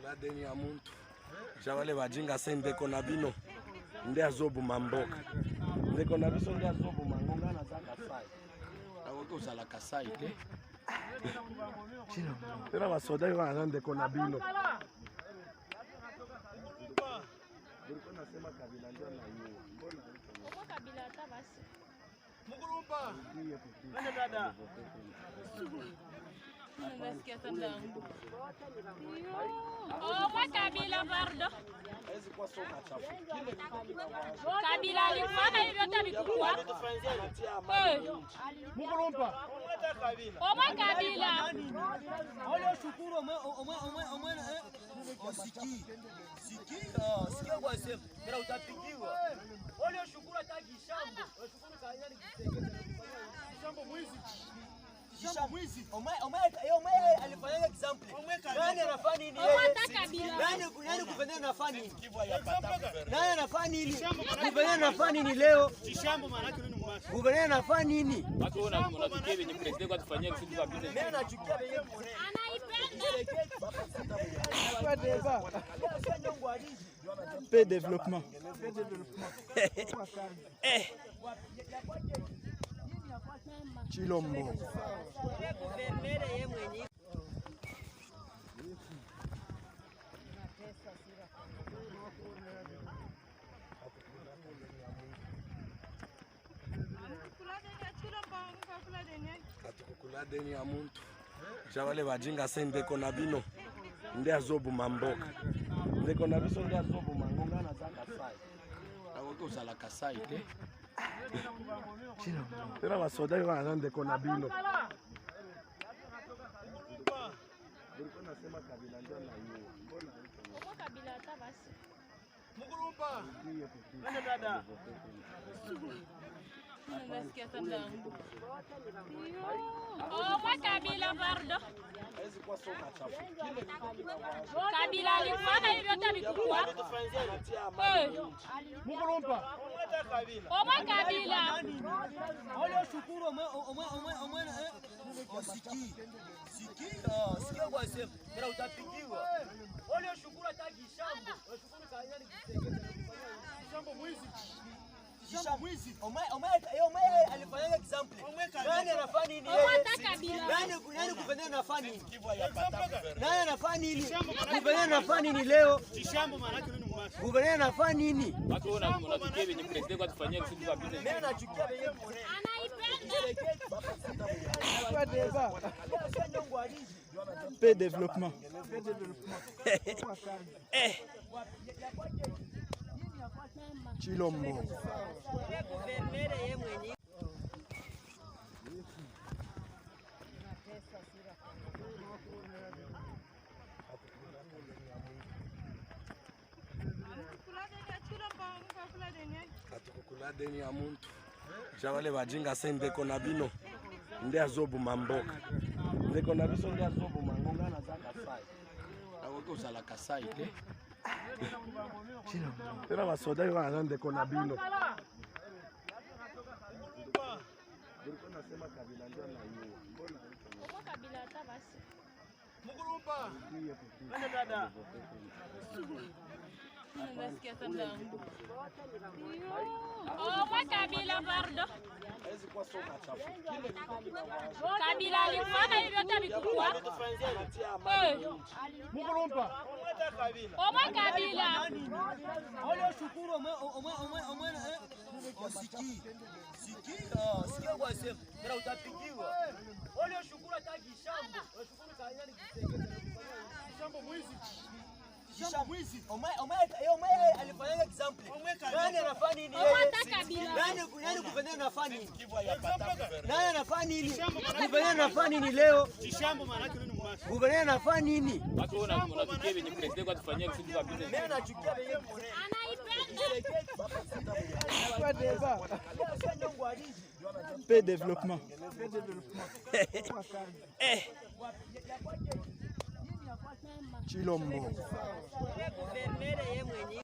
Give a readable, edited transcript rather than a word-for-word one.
kukula deni ya muntu javale bajinga se ndeko na bino nde azobuma mboka ndeko na biso nde azobuma ngonga na za Kasai akoki ozala Kasai te tena basoda yo wana ndeko na bino nasema kabila ndio na yeye mbona kwa kabila hata basi Mugurumba nani dada nasikia tanda oh kwa kabila bardo hizi kwa soka chafu kabila alifanya hivyo hata vikubwa Mugurumba oh kwa kabila ole shukuru omwe siki sikia kwa sema bila utapigiwa ole shukuru ataki shambo shukuru kaanyani shambo mwizi shambo mwizi omwe alifanya example nani anafanya nini nani kufanya anafanya nini nani anafanya nini kufanya anafanya nini leo shambo maana yake nini mwashi kufanya anafanya nini watu unafikia venye president kwa tufanyia kitu kwa business mimi nachukia venye Paix développement. Chilombo. Kukula deni ya muntu javale bajinga se ndeko na bino nde azobuma mboka ndeko na biso nde azobuma ngonga na za Kasai akoki ozala Kasai te tena basoda yo wana ndeko na bino nasema kabila ndio na yeye mbona kwa kabila hata basi Mugurumba nani dada nasikia tanda oh kwa kabila bardo hizi kwa soka chafu kabila alifanya hivyo hata vikubwa Mugurumba oh kwa kabila ole shukuru omwe siki sikia kwa sema bila utapigiwa ole shukuru ataki shambo shukuru kaanyani shambo mwizi shambo mwizi omwe alifanya example nani anafanya nini nani kufanya anafanya nini nani anafanya nini kufanya anafanya nini leo shambo maana yake nini mwashi kufanya anafanya nini watu unafikia venye president kwa tufanyia kitu kwa business mimi nachukia venye Paix développement. Chilombo. Kukula deni ya muntu javale bajinga se ndeko na bino nde azobuma mboka ndeko na biso nde azobuma ngonga na za Kasai akoki ozala Kasai te tena basoda yo wana ndeko na bino nasema kabila ndio na yeye mbona kwa kabila hata basi Mugurumba nani dada nasikia tanda oh kwa kabila bardo hizi kwa soka chafu kabila alifanya hivyo hata vikubwa Mugurumba oh kwa kabila ole shukuru omwe siki sikia kwa sema bila utapigiwa ole shukuru ataki shambo shukuru kaanyani shambo mwizi shambo mwizi omwe alifanya example nani anafanya nini nani kufanya anafanya nini nani anafanya nini kufanya anafanya nini leo shambo maana yake nini mwashi kufanya anafanya nini watu unafikia venye president kwa tufanyia kitu kwa business mimi nachukia venye Paix développement. Chilombo.